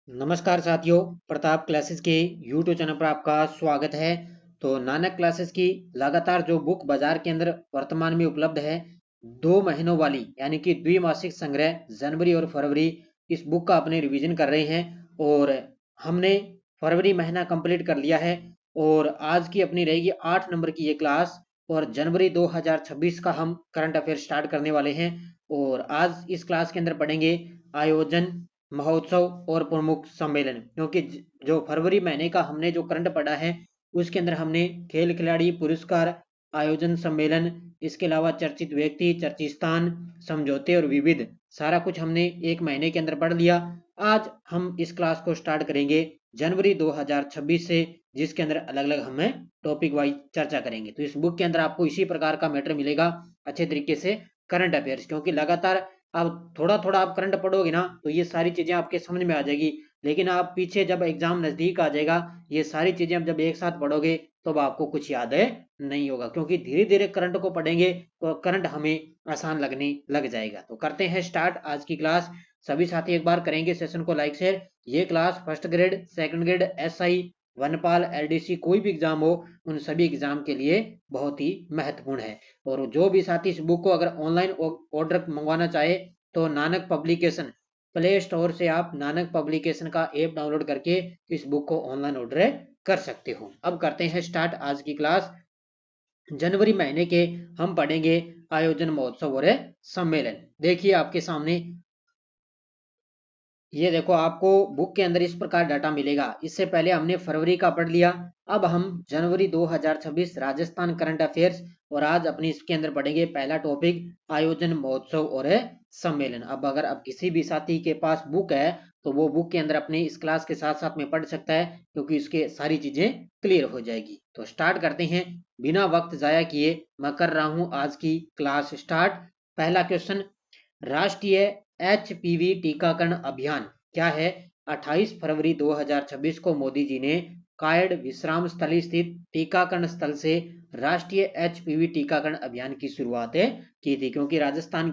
नमस्कार साथियों, प्रताप क्लासेस के यूट्यूब चैनल पर आपका स्वागत है। तो नानक क्लासेस की लगातार जो बुक बाजार के अंदर वर्तमान में उपलब्ध है, 2 महीनों वाली यानी कि द्विमासिक संग्रह जनवरी और फरवरी, इस बुक का अपने रिवीजन कर रहे हैं। और हमने फरवरी महीना कंप्लीट कर लिया है और आज की अपनी रहेगी 8 नंबर की ये क्लास। और जनवरी 2026 का हम करंट अफेयर स्टार्ट करने वाले हैं। और आज इस क्लास के अंदर पढ़ेंगे आयोजन, महोत्सव और प्रमुख सम्मेलन। क्योंकि जो फरवरी महीने का हमने जो करंट पढ़ा है उसके अंदर हमने खेल खिलाड़ी पुरस्कार, आयोजन, सम्मेलन, इसके अलावा चर्चित व्यक्ति, चर्चित स्थान, समझौते और विविध, सारा कुछ हमने एक महीने के अंदर पढ़ लिया। आज हम इस क्लास को स्टार्ट करेंगे जनवरी 2026 से, जिसके अंदर अलग अलग हमें टॉपिक वाइज चर्चा करेंगे। तो इस बुक के अंदर आपको इसी प्रकार का मैटर मिलेगा अच्छे तरीके से, करंट अफेयर्स। क्योंकि लगातार अब थोड़ा थोड़ा आप करंट पढ़ोगे ना तो ये सारी चीजें आपके समझ में आ जाएगी। लेकिन आप पीछे जब एग्जाम नजदीक आ जाएगा, ये सारी चीजें आप जब एक साथ पढ़ोगे तो आपको कुछ याद है नहीं होगा। क्योंकि धीरे धीरे करंट को पढ़ेंगे तो करंट हमें आसान लगने लग जाएगा। तो करते हैं स्टार्ट आज की क्लास। सभी साथी एक बार करेंगे सेशन को लाइक शेयर। ये class first grade, second grade, SI, वनपाल, एलडीसी, कोई भी एग्जाम हो, उन सभी एग्जाम के लिए बहुत ही महत्वपूर्ण है। और जो भी साथी इस बुक को अगर ऑनलाइन ऑर्डर मंगवाना चाहे तो नानक पब्लिकेशन प्ले स्टोर से आप नानक पब्लिकेशन का ऐप डाउनलोड करके इस बुक को ऑनलाइन ऑर्डर कर सकते हो। अब करते हैं स्टार्ट आज की क्लास। जनवरी महीने के हम पढ़ेंगे आयोजन, महोत्सव और सम्मेलन। देखिए आपके सामने, ये देखो आपको बुक के अंदर इस प्रकार डाटा मिलेगा। इससे पहले हमने फरवरी का पढ़ लिया, अब हम जनवरी 2026 राजस्थान करंट अफेयर्स। और आज अपनी इसके अंदर पढ़ेंगे पहला टॉपिक आयोजन, महोत्सव और सम्मेलन। अब अगर अब किसी भी साथी के पास बुक है तो वो बुक के अंदर अपने इस क्लास के साथ साथ में पढ़ सकता है, क्योंकि इसके सारी चीजें क्लियर हो जाएगी। तो स्टार्ट करते हैं बिना वक्त जाया किए। मैं कर रहा हूं आज की क्लास स्टार्ट। पहला क्वेश्चन, राष्ट्रीय एचपीवी टीकाकरण अभियान क्या है? 28 फरवरी 2026 को मोदी जी ने कायड़ विश्राम स्थली स्थित टीकाकरण स्थल से राष्ट्रीय एचपीवी टीकाकरण अभियान की शुरुआत की थी। क्योंकि राजस्थान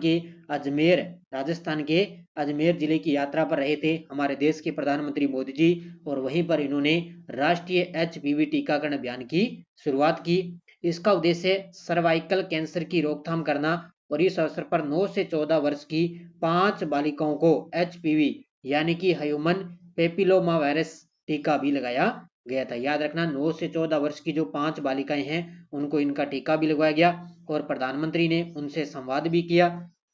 के अजमेर जिले की यात्रा पर रहे थे हमारे देश के प्रधानमंत्री मोदी जी, और वहीं पर इन्होंने राष्ट्रीय एचपीवी टीकाकरण अभियान की शुरुआत की। इसका उद्देश्य सर्वाइकल कैंसर की रोकथाम करना, और इस अवसर पर 9 से 14 वर्ष की 5 बालिकाओं को एचपीवी यानी कि ह्यूमन पेपिलोमा वायरस टीका भी लगाया गया था। याद रखना, 9 से 14 वर्ष की जो 5 बालिकाएं हैं उनको इनका टीका भी लगवाया गया। और प्रधानमंत्री ने उनसे संवाद भी किया।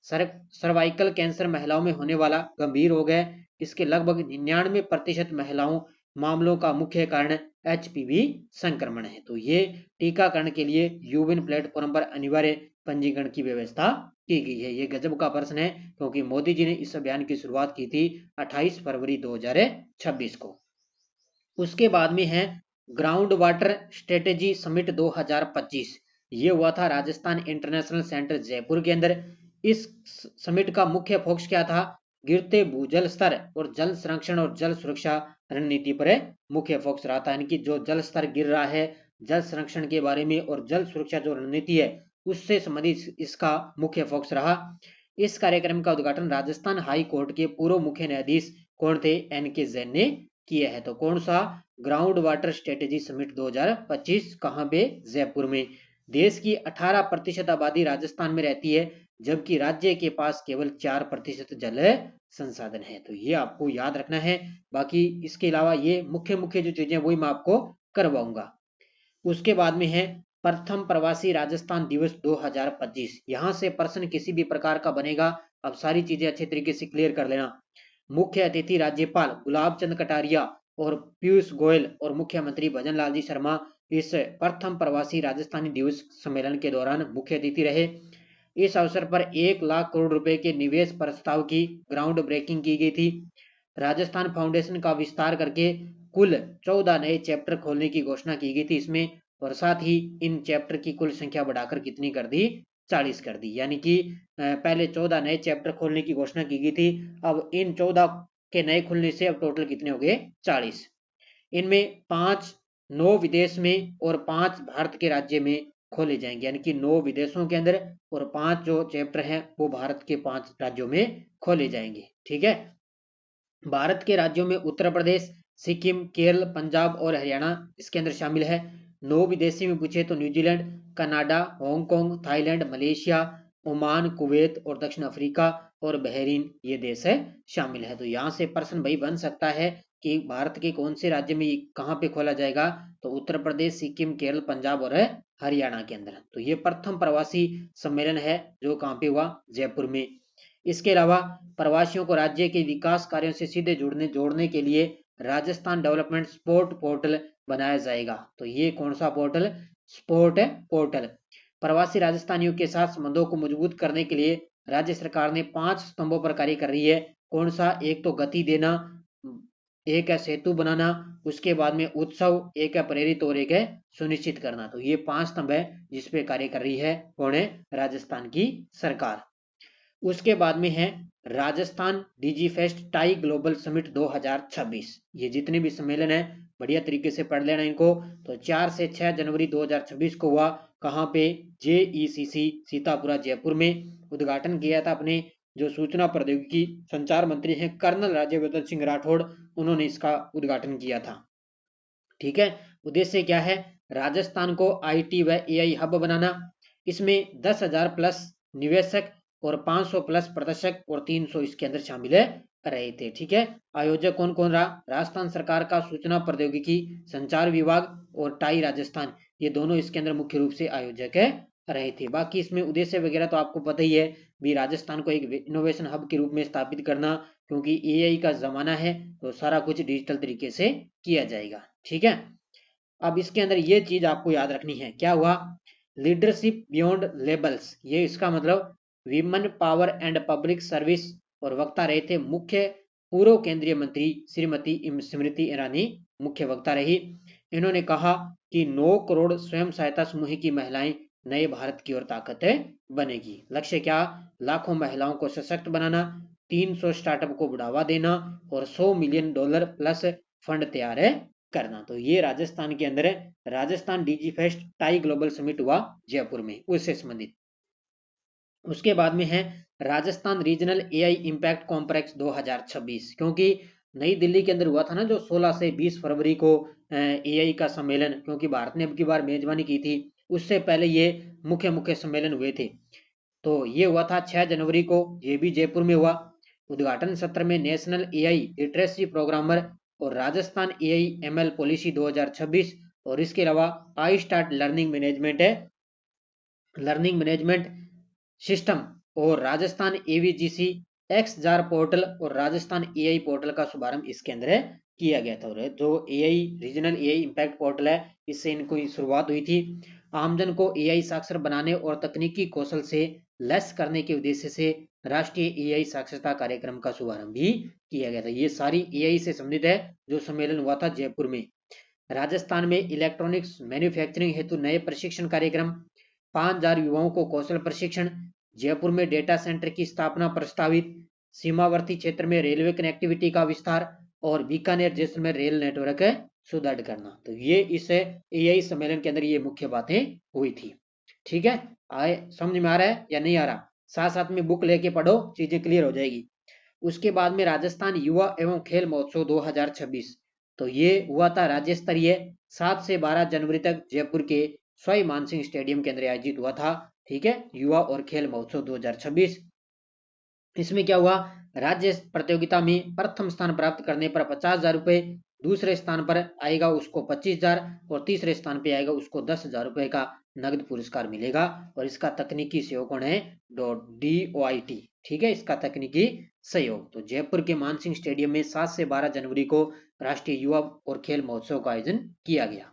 सर्वाइकल कैंसर महिलाओं में होने वाला गंभीर रोग है। इसके लगभग 99% महिलाओं मामलों का मुख्य कारण एचपीवी संक्रमण है। तो ये टीकाकरण के लिए यूविन प्लेटफॉर्म पर अनिवार्य पंजीकरण की व्यवस्था की गई है। ये गजब का प्रश्न है, क्योंकि मोदी जी ने इस अभियान की शुरुआत की थी 28 फरवरी 2026 को। उसके बाद में है ग्राउंड वाटर स्ट्रेटेजी समिट 2025। ये हुआ था राजस्थान इंटरनेशनल सेंटर जयपुर के अंदर। इस समिट का मुख्य फोकस क्या था? गिरते भूजल स्तर और जल संरक्षण और जल सुरक्षा रणनीति पर मुख्य फोकस रहा था। यानी कि जो जल स्तर गिर रहा है, जल संरक्षण के बारे में और जल सुरक्षा जो रणनीति है उससे संबंधित इसका मुख्य फोकस रहा। इस कार्यक्रम का उद्घाटन राजस्थान हाई कोर्ट के पूर्व मुख्य न्यायाधीश कौन थे? एन के जैन ने किया है। तो कौन सा? Ground water strategy summit 2025। कहां पे? जयपुर में। देश की 18% आबादी राजस्थान में रहती है, जबकि राज्य के पास केवल 4% जल संसाधन है। तो ये आपको याद रखना है। बाकी इसके अलावा ये मुख्य मुख्य जो चीजें वही मैं आपको करवाऊंगा। उसके बाद में है प्रथम प्रवासी राजस्थान दिवस 2025। यहां से प्रश्न किसी भी प्रकार का बनेगा। अब सारी चीजें अच्छे तरीके से क्लियर कर लेना। मुख्य अतिथि राज्यपाल गुलाब चंद कटारिया और पीयूष गोयल और मुख्यमंत्री भजन लाल जी शर्मा इस प्रथम प्रवासी राजस्थानी दिवस सम्मेलन के दौरान मुख्य अतिथि रहे। इस अवसर पर 1 लाख करोड़ रुपए के निवेश प्रस्ताव की ग्राउंड ब्रेकिंग की गई थी। राजस्थान फाउंडेशन का विस्तार करके कुल 14 नए चैप्टर खोलने की घोषणा की गई थी इसमें। और साथ ही इन चैप्टर की कुल संख्या बढ़ाकर कितनी कर दी? 40 कर दी। यानी कि पहले 14 नए चैप्टर खोलने की घोषणा की गई थी, अब इन 14 के नए खुलने से अब टोटल कितने हो गए? 40। इनमें 5 9 विदेश में और 5 भारत के राज्य में खोले जाएंगे। यानी कि 9 विदेशों के अंदर और 5 जो चैप्टर हैं वो भारत के 5 राज्यों में खोले जाएंगे। ठीक है। भारत के राज्यों में उत्तर प्रदेश, सिक्किम, केरल, पंजाब और हरियाणा इसके अंदर शामिल है। 9 विदेशी में पूछे तो New Zealand, Canada, Hong Kong, Thailand, Malaysia, Oman, Kuwait और दक्षिण अफ्रीका और बहरीन ये देश है शामिल है। तो यहाँ से प्रश्न भाई बन सकता है कि भारत के कौन से राज्य में कहाँ पे खोला जाएगा, तो उत्तर प्रदेश, सिक्किम, केरल, पंजाब और हरियाणा के अंदर। तो ये प्रथम प्रवासी सम्मेलन है जो कहाँ पे हुआ, जयपुर में। इसके अलावा प्रवासियों को राज्य के विकास कार्यों से सीधे जोड़ने के लिए राजस्थान डेवलपमेंट स्पोर्ट पोर्टल बनाया जाएगा। तो ये कौन सा पोर्टल, स्पोर्ट पोर्टल। प्रवासी राजस्थानियों के साथ संबंधों को मजबूत करने के लिए राज्य सरकार ने 5 स्तंभों पर कार्य कर रही है। कौन सा, एक तो गति देना, एक है सेतु बनाना, उसके बाद में उत्सव, एक है प्रेरित और एक है सुनिश्चित करना। तो ये 5 स्तंभ है जिसपे कार्य कर रही है कौन है, राजस्थान की सरकार। उसके बाद में है राजस्थान डिजी फेस्ट टाई ग्लोबल समिट 2026। ये जितने भी सम्मेलन है बढ़िया तरीके से पढ़ लेना इनको। तो 4 से 6 जनवरी 2026 को हुआ, कहाँ पे, JECC सीतापुरा जयपुर में। उद्घाटन किया था अपने जो सूचना प्रौद्योगिकी संचार मंत्री हैं कर्नल राज्यवर्धन सिंह राठौड़, उन्होंने इसका उद्घाटन किया था। ठीक है, उद्देश्य क्या है, राजस्थान को IT व AI हब बनाना। इसमें 10,000 प्लस निवेशक और 500 प्लस प्रदर्शक और 300 इसके अंदर शामिल है रहे थे। ठीक है, आयोजक कौन कौन रहा, राजस्थान सरकार का सूचना प्रौद्योगिकी संचार विभाग और टाई राजस्थान, ये दोनों इसके अंदर मुख्य रूप से आयोजक है रहे थे। बाकी इसमें उद्देश्य वगैरह तो आपको पता ही है भी, राजस्थान को एक इनोवेशन हब के रूप में स्थापित करना, क्योंकि AI का जमाना है तो सारा कुछ डिजिटल तरीके से किया जाएगा। ठीक है, अब इसके अंदर ये चीज आपको याद रखनी है, क्या हुआ, लीडरशिप बियॉन्ड लेबल्स, ये इसका मतलब women power and public service, और वक्ता रहे थे मुख्य पूर्व केंद्रीय मंत्री श्रीमती स्मृति ईरानी मुख्य वक्ता रही। इन्होंने कहा कि 9 करोड़ स्वयं सहायता समूह की महिलाएं नए भारत की ओर ताकत बनेगी। लक्ष्य क्या, लाखों महिलाओं को सशक्त बनाना, 300 स्टार्टअप को बढ़ावा देना और $100 मिलियन प्लस फंड तैयार है करना। तो ये राजस्थान के अंदर है, Rajasthan DG fest tie global summit हुआ जयपुर में, उससे संबंधित। उसके बाद में है Rajasthan regional AI impact complex 2026, क्योंकि नई दिल्ली के अंदर हुआ था ना जो 16 से 20 फरवरी को AI का सम्मेलन, क्योंकि भारत ने अब की बार मेजबानी की थी, उससे पहले ये मुख्य मुख्य सम्मेलन हुए थे। तो ये हुआ था 6 जनवरी को, ये भी जयपुर में हुआ। उद्घाटन सत्र में नेशनल AI लिटरेसी प्रोग्रामर और राजस्थान AI ML पॉलिसी 2026, और इसके अलावा I start learning management system और राजस्थान AVGC XJAR पोर्टल और राजस्थान AI पोर्टल का शुभारंभ इसके अंदर किया गया था। जो AI regional AI impact portal है, इससे इनको शुरुआत हुई थी। आमजन को AI साक्षर बनाने और तकनीकी कौशल से लैस करने के उद्देश्य से राष्ट्रीय AI साक्षरता कार्यक्रम का शुभारंभ भी किया गया था। ये सारी AI से संबंधित है जो सम्मेलन हुआ था जयपुर में। राजस्थान में इलेक्ट्रॉनिक्स मैन्युफैक्चरिंग हेतु नए प्रशिक्षण कार्यक्रम, 5,000 युवाओं को कौशल प्रशिक्षण, जयपुर में डेटा सेंटर की स्थापना प्रस्तावित, सीमावर्ती क्षेत्र में रेलवे कनेक्टिविटी का विस्तार और बीकानेर जैसलमेर रेल नेटवर्क सुदृढ़ करना। तो ये इस AI सम्मेलन के अंदर ये मुख्य बातें हुई थी। ठीक है, आए समझ में आ रहा है या नहीं आ रहा, साथ साथ में बुक लेके पढ़ो, चीजें क्लियर हो जाएगी। उसके बाद में राजस्थान युवा एवं खेल महोत्सव 2026, तो ये हुआ था राज्य स्तरीय, 7 से 12 जनवरी तक जयपुर के सवाई मानसिंह स्टेडियम के अंदर आयोजित हुआ था। ठीक है, युवा और खेल महोत्सव 2026। इसमें क्या हुआ, राज्य प्रतियोगिता में प्रथम स्थान प्राप्त करने पर 50,000 रुपए, दूसरे स्थान पर आएगा उसको 25,000 और तीसरे स्थान पे आएगा उसको 10,000 रुपए का नगद पुरस्कार मिलेगा। और इसका तकनीकी सहयोग कौन है, DOIT। ठीक है, इसका तकनीकी सहयोग। तो जयपुर के मानसिंह स्टेडियम में 7 से 12 जनवरी को राष्ट्रीय युवा और खेल महोत्सव का आयोजन किया गया।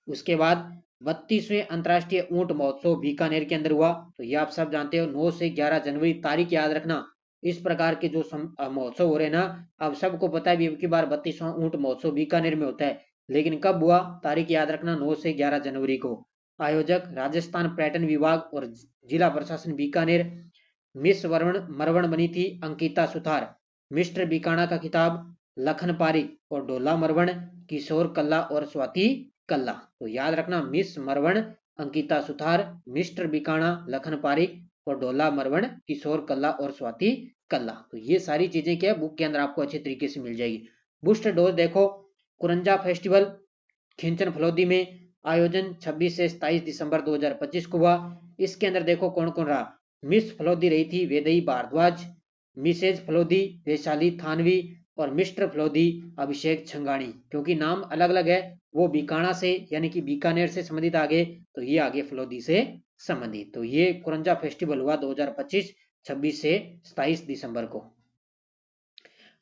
उसके बाद 32वें अंतर्राष्ट्रीय ऊंट महोत्सव बीकानेर के अंदर हुआ। तो ये आप सब जानते हो, 9 से 11 जनवरी, तारीख याद रखना। इस प्रकार के जो महोत्सव हो रहे हैं ना, अब सबको पता है अब की बार 32वां ऊंट महोत्सव बीकानेर में होता है, लेकिन कब हुआ, तारीख याद रखना, 9 से 11 जनवरी को। आयोजक राजस्थान पर्यटन विभाग और जिला प्रशासन बीकानेर। मिस मरवण बनी थी अंकिता सुथार। मिस्टर बीकाना का खिताब लखन पारिक और डोला मरवण, किशोर कल्ला और स्वाति कल्ला। तो याद रखना, मिस मरवण अंकिता सुथार, मिस्टर बीकाना लखन पारिक और डोला मरवण, किशोर कल्ला और स्वाति कल्ला। तो ये सारी चीजें क्या है बुक के अंदर आपको अच्छे तरीके से मिल जाएगी। बूस्टर डोज देखो, कुरंजा फेस्टिवल खिंचन फलोदी में आयोजन 26 से 27 दिसंबर 2025 को हुआ। इसके अंदर देखो कौन कौन रहा। मिस फलोदी रही थी वेदई भारद्वाज, मिसेज फलोदी वैशाली थानवी और मिस्टर फलोदी अभिषेक छंगाणी। क्योंकि नाम अलग अलग है, वो बीकाणा से यानी कि बीकानेर से संबंधित आगे, तो ये आगे फलोदी से संबंधित। तो ये कुरंजा फेस्टिवल हुआ 2025 26 से 27 दिसंबर को।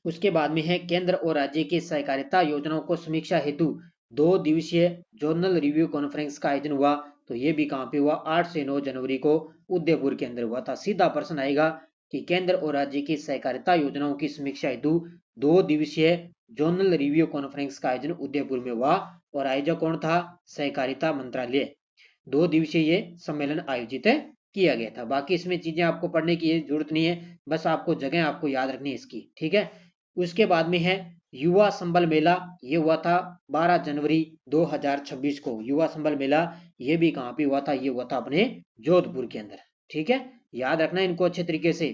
उसके बाद में है केंद्र और राज्य की सहकारिता योजनाओं को समीक्षा हेतु 2 दिवसीय जोनल रिव्यू कॉन्फ्रेंस का आयोजन हुआ। तो ये भी कहां पे हुआ, 8 से 9 जनवरी को उदयपुर के अंदर हुआ था। सीधा प्रश्न आएगा कि केंद्र और राज्य की सहकारिता योजनाओं की समीक्षा हेतु 2 दिवसीय जोनल रिव्यू कॉन्फ्रेंस का आयोजन उदयपुर में हुआ और आयोजक कौन था, सहकारिता मंत्रालय। 2 दिवसीय ये सम्मेलन आयोजित किया गया था। बाकी इसमें चीजें आपको पढ़ने की जरूरत नहीं है, बस आपको जगह आपको याद रखनी है इसकी, ठीक है। उसके बाद में है युवा संबल मेला, ये हुआ था 12 जनवरी 2026 को। युवा संबल मेला ये भी कहां पे हुआ था, ये हुआ था अपने जोधपुर के अंदर, ठीक है। याद रखना इनको अच्छे तरीके से।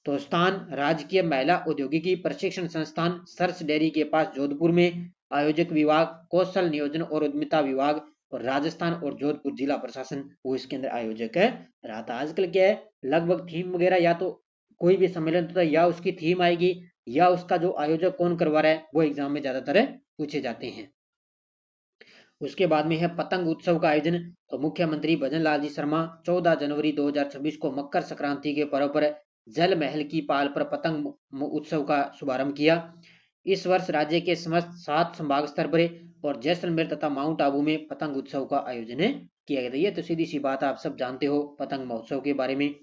तो स्थान राजकीय महिला औद्योगिकी प्रशिक्षण संस्थान सर्च डेयरी के पास जोधपुर में। आयोजक विभाग कौशल नियोजन और उद्यमिता विभाग और राजस्थान और जोधपुर जिला प्रशासन वो इसके अंदर आयोजक है रहा था। आजकल क्या है लगभग थीम वगैरह या तो कोई भी सम्मेलन होता है या उसकी थीम आएगी या उसका जो आयोजक कौन करवा रहा है वो एग्जाम में ज्यादातर पूछे जाते हैं। उसके बाद में है पतंग उत्सव का आयोजन। तो मुख्यमंत्री भजन लाल जी शर्मा 14 जनवरी 2026 को मकर संक्रांति के पर्व पर जल महल की पाल पर पतंग उत्सव का शुभारंभ किया। इस वर्ष राज्य के समस्त 7 संभाग स्तर पर और जैसलमेर तथा माउंट आबू में पतंग उत्सव का आयोजन किया गया था। ये तो सीधी सी बात आप सब जानते हो पतंग महोत्सव के बारे में।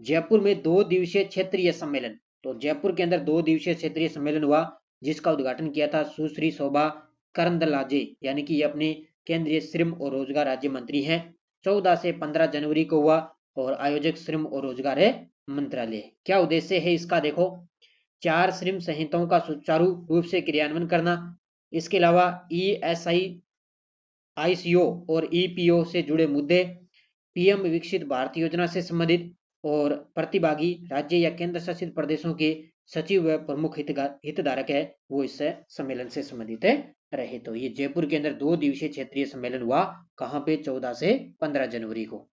जयपुर में 2 दिवसीय क्षेत्रीय सम्मेलन। तो जयपुर के अंदर 2 दिवसीय क्षेत्रीय सम्मेलन हुआ जिसका उद्घाटन किया था सुश्री शोभा करंदलाजे, यानी कि ये अपने केंद्रीय श्रम और रोजगार राज्य मंत्री हैं। 14 से 15 जनवरी को हुआ और आयोजक श्रम और रोजगार मंत्रालय। क्या उद्देश्य है इसका, देखो 4 श्रम संहिताओं का सुचारू रूप से क्रियान्वयन करना, इसके अलावा ESI ICO और EPO से जुड़े मुद्दे, PM विकसित भारत योजना से संबंधित और प्रतिभागी राज्य या केंद्र शासित प्रदेशों के सचिव व प्रमुख हितधारक है वो इस सम्मेलन से संबंधित रहे। तो ये जयपुर के अंदर 2 दिवसीय क्षेत्रीय सम्मेलन हुआ, कहां पे 14 से 15 जनवरी को।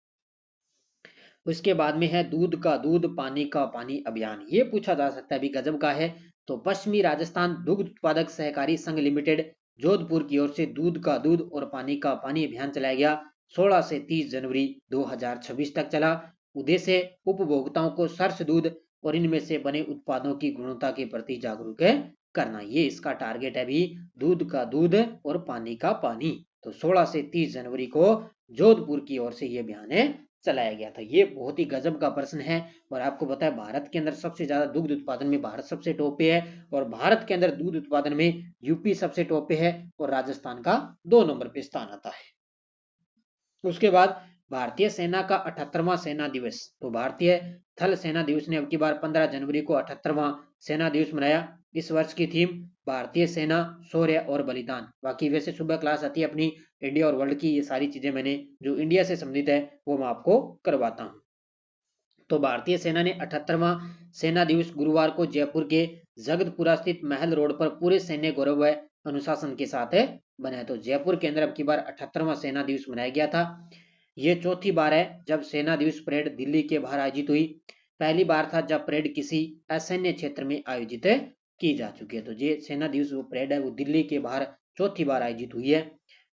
उसके बाद में है दूध का दूध पानी का पानी अभियान। ये पूछा जा सकता है, अभी गजब का है। तो पश्चिमी राजस्थान दुग्ध उत्पादक सहकारी संघ लिमिटेड जोधपुर की ओर से दूध का दूध और पानी का पानी अभियान चलाया गया। 16 से 30 जनवरी 2026 तक चला। उद्देश्य उपभोक्ताओं को सरस दूध और इनमें से बने उत्पादों की गुणवत्ता के प्रति जागरूक करना। ये इसका टारगेट है भी, दूध का दूध और पानी का पानी। तो 16 से 30 जनवरी को जोधपुर की ओर से ये अभियान चलाया गया था। ये बहुत ही गजब का प्रश्न है और आपको पता है भारत के अंदर सबसे ज्यादा दुग्ध उत्पादन में भारत सबसे टॉप पे है और भारत के अंदर दूध उत्पादन में यूपी सबसे टॉप पे है और राजस्थान का 2 नंबर पे स्थान आता है। उसके बाद भारतीय सेना का 78वां सेना दिवस। तो भारतीय थल सेना दिवस ने अब की बार 15 जनवरी को 78वां सेना दिवस मनाया। इस वर्ष की थीम भारतीय सेना शौर्य और बलिदान। बाकी वैसे सुबह क्लास आती है अपनी इंडिया और वर्ल्ड की, ये सारी चीजें मैंने जो इंडिया से संबंधित है वो मैं आपको करवाता हूं। तो भारतीय सेना ने 78वां सेना दिवस गुरुवार को जयपुर के जगतपुरा स्थित महल रोड पर पूरे सैन्य गौरव व अनुशासन के साथ बनाया। तो जयपुर के अंदर अब की बार 78वां सेना दिवस मनाया गया था। ये चौथी बार है जब सेना दिवस परेड दिल्ली के बाहर आयोजित हुई। पहली बार था जब परेड किसी असैन्य क्षेत्र में आयोजित की जा चुकी है। तो ये सेना दिवस वो परेड है वो दिल्ली के बाहर चौथी बार आयोजित हुई है।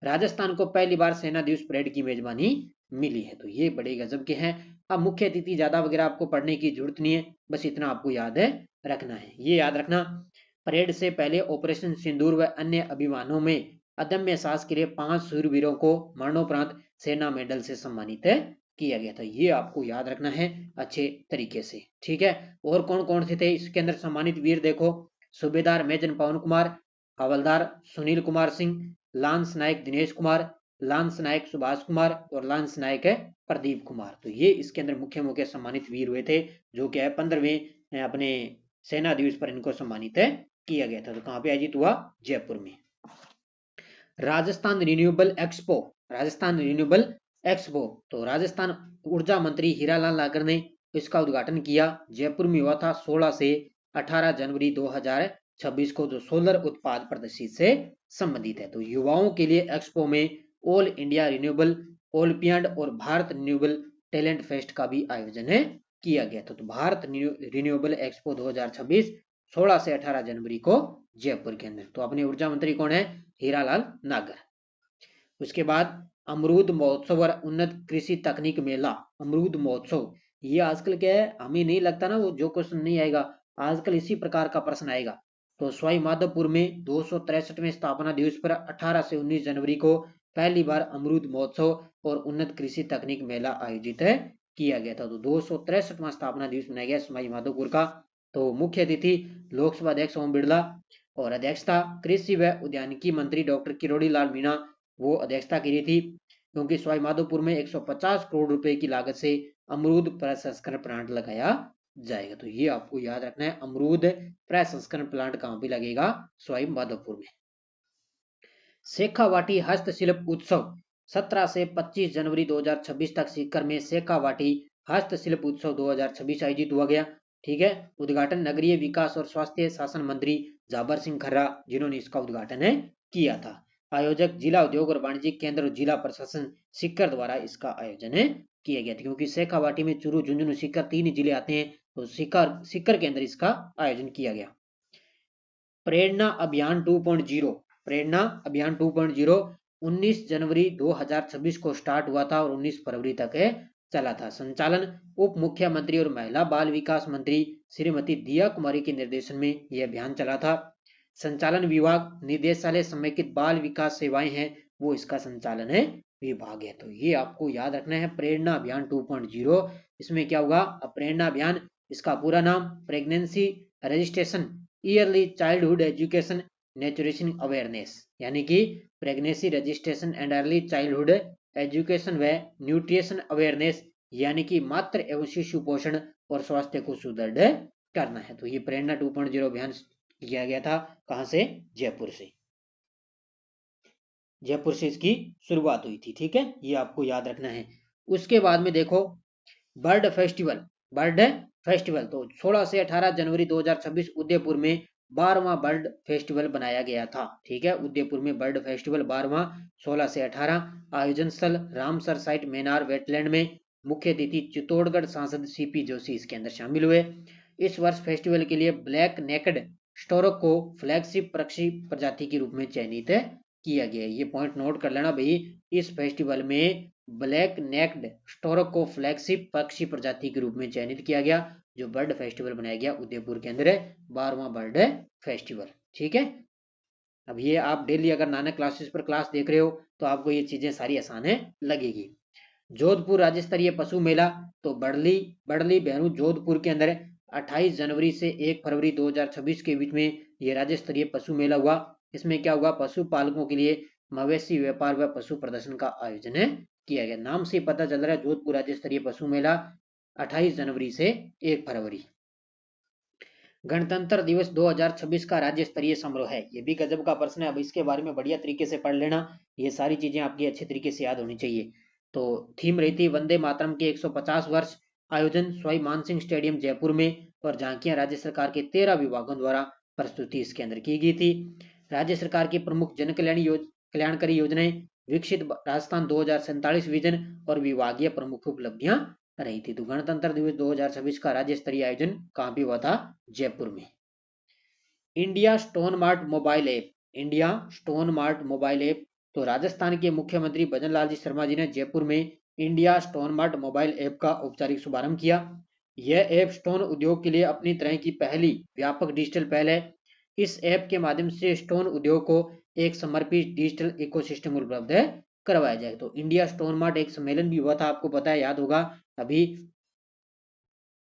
राजस्थान को पहली बार सेना दिवस परेड की मेजबानी मिली है। तो ये बड़े गजब के हैं। अब मुख्य अतिथि ज्यादा वगैरह आपको पढ़ने की जरूरत नहीं है, बस इतना आपको याद रखना है। ये याद रखना परेड से पहले ऑपरेशन सिंदूर व अन्य अभियानों में अदम्य साहस के लिए 5 शूरवीरों को मरणोपरांत सेना मेडल से सम्मानित किया गया था। ये आपको याद रखना है अच्छे तरीके से, ठीक है। और कौन कौन से थे इसके अंदर सम्मानित वीर, देखो सूबेदार मेजर पवन कुमार, हवलदार सुनील कुमार सिंह, लांस नायक दिनेश कुमार, लांस नायक सुभाष कुमार और लांस नायक है प्रदीप कुमार। तो ये इसके अंदर मुख्य मुख्य सम्मानित वीर हुए थे जो क्या है 15वें अपने सेना दिवस पर इनको सम्मानित किया गया था। तो कहां पे आयोजित हुआ, जयपुर में। Rajasthan renewable expo. Rajasthan renewable expo, तो राजस्थान ऊर्जा मंत्री हीरालाल नागर ने इसका उद्घाटन किया। जयपुर में हुआ था 16 से 18 जनवरी 2026 को, जो सोलर उत्पाद प्रदर्शित से संबंधित है। तो युवाओं के लिए एक्सपो में ऑल इंडिया रिन्यूएबल ओलंपियाड और भारत रिन्यूएबल टैलेंट फेस्ट का भी आयोजन है किया गया था। तो भारत रिन्यूएबल एक्सपो 2026 16 से 18 जनवरी को जयपुर के अंदर। तो अपने ऊर्जा मंत्री कौन है? हीरालाल नागर। उसके बाद अमरूद महोत्सव और उन्नत कृषि तकनीक मेला। अमरूद महोत्सव, ये आजकल क्या है, हमें नहीं लगता ना वो जो क्वेश्चन नहीं आएगा, आजकल इसी प्रकार का प्रश्न आएगा। तो सवाई माधोपुर में 263वें स्थापना दिवस पर 18 से 19 जनवरी को पहली बार अमरूद महोत्सव और उन्नत कृषि तकनीक मेला आयोजित किया गया था। तो 263वां स्थापना दिवस मनाया गया सवाई माधोपुर का। तो मुख्य अतिथि लोकसभा अध्यक्ष ओम बिरला और अध्यक्षता कृषि व उद्यानिकी मंत्री डॉक्टर किरोड़ी लाल मीणा, वो अध्यक्षता की थी। क्योंकि सवाई माधोपुर में 150 करोड़ रुपए की लागत से अमरूद प्रसंस्करण प्लांट लगाया जाएगा। तो ये आपको याद रखना है, अमरूद प्रसंस्करण प्लांट कहां पे लगेगा? सवाई माधोपुर में। शेखावाटी हस्तशिल्प उत्सव 17 से 25 जनवरी 2026 तक सीकर में शेखावाटी हस्तशिल्प उत्सव 2026 आयोजित हुआ गया। ठीक है, उद्घाटन नगरीय विकास और स्वास्थ्य शासन मंत्री जाबर सिंह खर्रा, जिन्होंने इसका उद्घाटन किया था। आयोजक जिला उद्योग और वाणिज्यिक केंद्र और जिला प्रशासन सीकर द्वारा इसका आयोजन किया गया था। क्योंकि शेखावाटी में चूरू, झुंझुनू, सीकर तीन ही जिले आते हैं, तो सीकर के अंदर इसका आयोजन किया गया। प्रेरणा अभियान 2.0, प्रेरणा अभियान 2.0 19 जनवरी 2026 को स्टार्ट हुआ था और 19 फरवरी तक चला था। संचालन उप मुख्यमंत्री और महिला बाल विकास मंत्री श्रीमती दिया कुमारी के निर्देशन में यह अभियान चला था। संचालन विभाग निदेशालय समेकित बाल विकास सेवाएं हैं, वो इसका संचालन विभाग है। तो ये आपको याद रखना है, प्रेरणा अभियान 2.0। इसमें क्या होगा? प्रेरणा अभियान, इसका पूरा नाम pregnancy registration early childhood education nutrition awareness, यानी कि pregnancy registration and early childhood education व न्यूट्रिशन अवेयरनेस, यानी कि मातृ एवं शिशु पोषण और स्वास्थ्य को सुदृढ़ करना है। तो ये प्रेरणा 2.0 अभियान किया गया था। कहां से? जयपुर से। जयपुर से इसकी शुरुआत हुई थी। ठीक है, ये आपको याद रखना है। उसके बाद में देखो बर्ड फेस्टिवल, बर्ड फेस्टिवल तो 16 से 18 जनवरी 2026 उदयपुर में 12वां बर्ड फेस्टिवल बनाया गया था। ठीक है, उदयपुर में बर्ड फेस्टिवल 12वां 16 से 18। आयोजन स्थल रामसर साइट मेनार वेटलैंड में। मुख्य अतिथि चित्तौड़गढ़ सांसद सीपी जोशी इसके अंदर शामिल हुए। इस वर्ष फेस्टिवल के लिए ब्लैक नेकेड स्टोरक को फ्लैगशिप पक्षी प्रजाति के रूप में चयनित किया गया। ये पॉइंट नोट कर लेना भाई, इस फेस्टिवल में ब्लैक नेक्ड स्टोरक को फ्लैगशिप पक्षी प्रजाति के रूप में चयनित किया गया, जो बर्ड फेस्टिवल बनाया गया उदयपुर के अंदर 12वां बर्ड फेस्टिवल। ठीक है, अब ये आप डेली अगर नानक क्लासेस पर क्लास देख रहे हो तो आपको ये चीजें सारी आसान लगेगी। जोधपुर राज्य स्तरीय पशु मेला, तो बड़ली बहरू जोधपुर के अंदर 28 जनवरी से 1 फरवरी 2026 के बीच में ये राज्य स्तरीय पशु मेला हुआ। इसमें क्या होगा? पशु पालकों के लिए मवेशी व्यापार व पशु प्रदर्शन का आयोजन किया गया। नाम से पता चल रहा है, जोधपुर राज्य स्तरीय पशु मेला 28 जनवरी से 1 फरवरी। गणतंत्र दिवस 2026 का राज्य स्तरीय समारोह है। ये भी गजब का प्रश्न है, अब इसके बारे में बढ़िया तरीके से पढ़ लेना, ये सारी चीजें आपकी अच्छे तरीके से याद होनी चाहिए। तो थीम रही थी वंदे मातरम के 150 वर्ष। आयोजन सवाई मानसिंह स्टेडियम जयपुर में और झांकियां राज्य सरकार के 13 विभागों द्वारा प्रस्तुति इसके अंदर की गई थी। राज्य सरकार की प्रमुख जन कल्याणकारी योजनाएं, विकसित राजस्थान 2047 विजन और विभागीय प्रमुख उपलब्धियां रही थी। तो गणतंत्र दिवस 2026 का राज्य स्तरीय आयोजन कहां पे हुआ था? जयपुर में। India stone mart mobile app, India stone mart mobile app, तो राजस्थान के मुख्यमंत्री भजन लाल जी शर्मा जी ने जयपुर में India stone mart mobile app का औपचारिक शुभारंभ किया। यह ऐप स्टोन उद्योग के लिए अपनी तरह की पहली व्यापक डिजिटल पहल है। इस ऐप के माध्यम से स्टोन उद्योग को एक समर्पित डिजिटल इकोसिस्टम उपलब्ध करवाया जाए। तो इंडिया स्टोन मार्ट एक सम्मेलन भी हुआ था, आपको पता है, याद होगा अभी,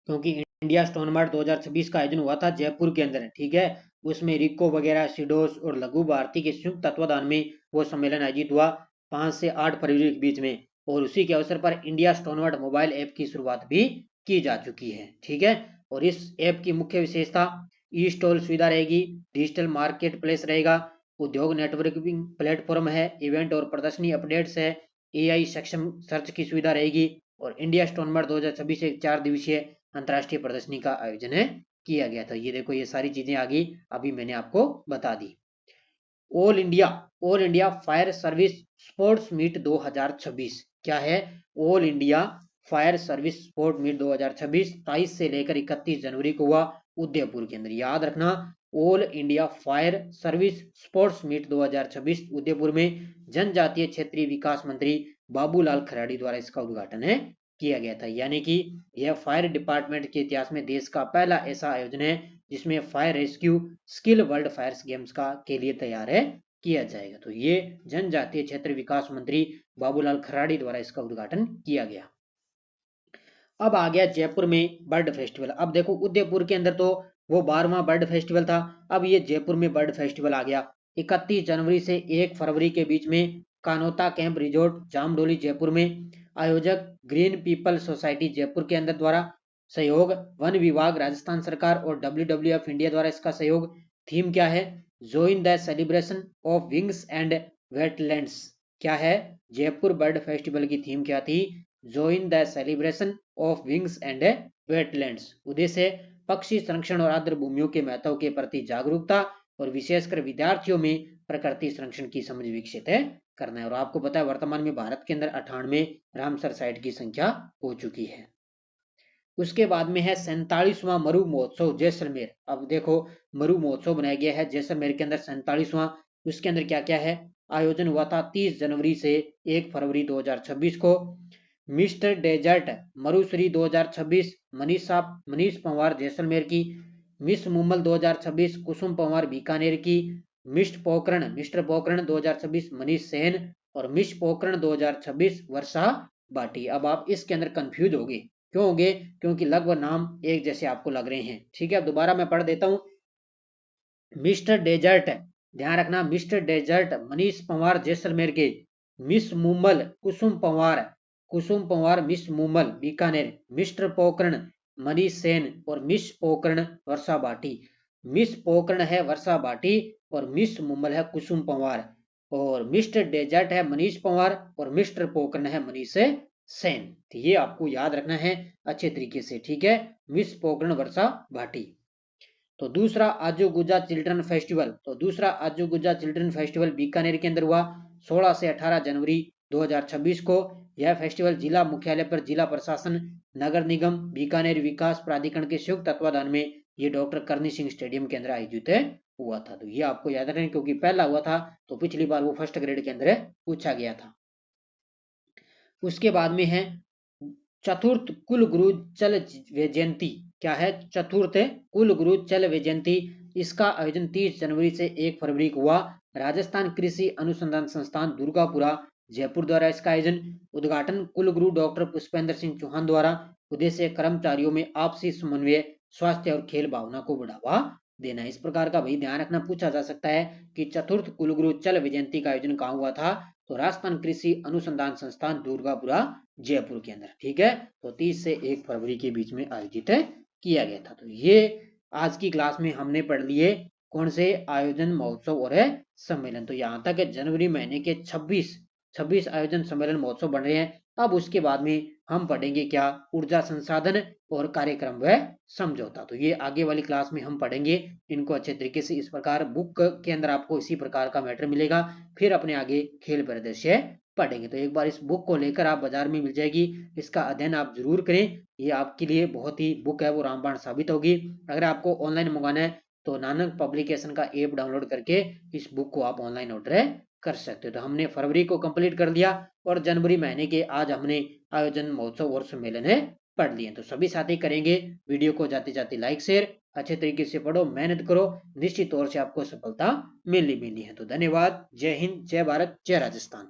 क्योंकि इंडिया स्टोन मार्ट 2026 का आयोजन हुआ था जयपुर के अंदर। ठीक है, उसमें रिको वगैरह, सिडोस और लघु भारती के संयुक्त तत्वाधान में वो सम्मेलन आयोजित हुआ 5 से 8 फरवरी के बीच में, और उसी के अवसर पर India stone mart mobile app की शुरुआत भी की जा चुकी है। ठीक है, और इस ऐप की मुख्य विशेषता ई स्टॉल सुविधा रहेगी, डिजिटल मार्केट प्लेस रहेगा, उद्योग नेटवर्किंग प्लेटफॉर्म है, इवेंट और प्रदर्शनी अपडेट्स है, AI सक्षम सर्च की सुविधा रहेगी और इंडिया स्टोनमार्ट 2026 एक 4 दिवसीय अंतर्राष्ट्रीय प्रदर्शनी का आयोजन है किया गया था। ये देखो ये सारी चीजें आ गई, अभी मैंने आपको बता दी। All India fire service sports meet 2026 क्या है? All India fire service sport meet 2026 23 से लेकर 31 जनवरी को हुआ उदयपुर के अंदर। याद रखना, all India fire service sports meet 2026 Udaipur में जनजातीय क्षेत्रीय विकास मंत्री बाबूलाल खराड़ी द्वारा इसका उद्घाटन है किया गया था। यानी कि यह फायर डिपार्टमेंट के इतिहास में देश का पहला ऐसा आयोजन है जिसमें fire rescue skill world fire games का के लिए तैयार है किया जाएगा। तो ये जनजातीय क्षेत्र विकास मंत्री बाबूलाल खराड़ी द्वारा इसका उद्घाटन किया गया। अब आ गया जयपुर में बर्ड फेस्टिवल। अब देखो उदयपुर के अंदर तो वो 12वां बर्ड फेस्टिवल था, अब ये जयपुर में बर्ड फेस्टिवल आ गया। 31 जनवरी से 1 फरवरी के बीच में कानोता कैंप रिजोर्ट जामडोली जयपुर में, आयोजक ग्रीन पीपल सोसाइटी जयपुर के अंदर द्वारा, सहयोग वन विभाग राजस्थान सरकार और WWF इंडिया द्वारा इसका सहयोग। थीम क्या है? Join the celebration of wings and wetlands. क्या है? जयपुर बर्ड फेस्टिवल की थीम क्या थी? Join the celebration of wings and wetlands. उद्देश्य पक्षी संरक्षण और आर्द्र भूमियों के महत्व के प्रति जागरूकता और विशेषकर विद्यार्थियों में प्रकृति संरक्षण की समझ विकसित है करना है। और आपको पता है वर्तमान में भारत के अंदर 98 रामसर साइट की संख्या हो चुकी है। उसके बाद में है 47वां मरु महोत्सव जैसलमेर। अब देखो मरु महोत्सव बनाया गया है जैसलमेर के अंदर 47वां। उसके अंदर क्या क्या है? आयोजन हुआ था 30 जनवरी से 1 फरवरी 2026 को। मिस्टर डेजर्ट मरुश्री 2026 मनीष पंवार जैसलमेर की। मिस मुमल 2026 कुसुम पंवार बीकानेर की। मिस्टर पोकरण 2026 मनीष सेन और मिस पोकरण 2026 वर्षा भाटी। अब आप इसके अंदर कंफ्यूज होगे, क्यों होगे? क्योंकि लगभग नाम एक जैसे आपको लग रहे हैं। ठीक है, अब दोबारा मैं पढ़ देता हूं। मिस्टर डेजर्ट, ध्यान रखना, मिस्टर डेजर्ट मनीष पंवार जैसलमेर के। मिस मुमल कुसुम पंवार मिस मुमल बीकानेर। मिस्टर पोकरण मनीष सेन और मिस पोकरण वर्षा भाटी। मिस पोकरण है वर्षा भाटी और मिस मुमल है कुसुम पंवार और मिस्टर डेजर्ट है मनीष पंवार और मिस्टर पोकरण है मनीष सेन। तो ये आपको याद रखना है अच्छे तरीके से। ठीक है, मिस पोकरण वर्षा भाटी। तो दूसरा आजू गुजा चिल्ड्रन फेस्टिवल, बीकानेर के अंदर हुआ 16 से 18 जनवरी 2026 को। यह फेस्टिवल जिला मुख्यालय पर जिला प्रशासन नगर निगम बीकानेर विकास प्राधिकरण के संयुक्त तत्वाधान में ये डॉक्टर करनी सिंह स्टेडियम के अंदर आयोजित हुआ था। तो ये आपको याद रखना क्योंकि पहला हुआ था तो पिछली बार वो फर्स्ट ग्रेड के अंदर पूछा गया था। उसके बाद में है चतुर्थ कुल गुरु चल जयंती। क्या है? चतुर्थ कुल गुरु चल जयंती। इसका आयोजन 30 जनवरी से 1 फरवरी को हुआ। राजस्थान कृषि अनुसंधान संस्थान दुर्गापुरा जयपुर द्वारा इसका आयोजन। उद्घाटन कुल गुरु डॉक्टर पुष्पेंद्र सिंह चौहान द्वारा। उद्देश्य कर्मचारियों में आपसी समन्वय, स्वास्थ्य और खेल भावना को बढ़ावा देना। इस प्रकार का भाई ध्यान रखना पूछा जा सकता है कि चतुर्थ कुलगुरु चल जयंती का आयोजन कहाँ हुआ था? तो राजस्थान कृषि अनुसंधान संस्थान दुर्गापुरा जयपुर के अंदर। ठीक है, तो 30 से 1 फरवरी के बीच में आयोजित किया गया था। तो ये आज की क्लास में हमने पढ़ लिए कौन से आयोजन, महोत्सव और सम्मेलन। तो यहाँ तक जनवरी महीने के 26 आयोजन, सम्मेलन, महोत्सव बन रहे हैं। अब उसके बाद में हम पढ़ेंगे क्या? ऊर्जा संसाधन और कार्यक्रम व समझौता। तो ये आगे वाली क्लास में हम पढ़ेंगे इनको अच्छे तरीके से। इस प्रकार बुक के अंदर आपको इसी प्रकार का मैटर मिलेगा, फिर अपने आगे खेल परिदृश्य पढ़ेंगे। तो एक बार इस बुक को लेकर आप बाजार में मिल जाएगी, इसका अध्ययन आप जरूर करें। ये आपके लिए बहुत ही बुक है वो रामबाण साबित होगी। अगर आपको ऑनलाइन मंगाना है तो नानक पब्लिकेशन का ऐप डाउनलोड करके इस बुक को आप ऑनलाइन ऑर्डर कर सकते हो। तो हमने फरवरी को कंप्लीट कर लिया और जनवरी महीने के आज हमने आयोजन, महोत्सव और सम्मेलन पढ़ लिए। तो सभी साथी करेंगे वीडियो को जाते जाते लाइक शेयर, अच्छे तरीके से पढ़ो, मेहनत करो, निश्चित तौर से आपको सफलता मिली है। तो धन्यवाद। जय हिंद, जय भारत, जय राजस्थान।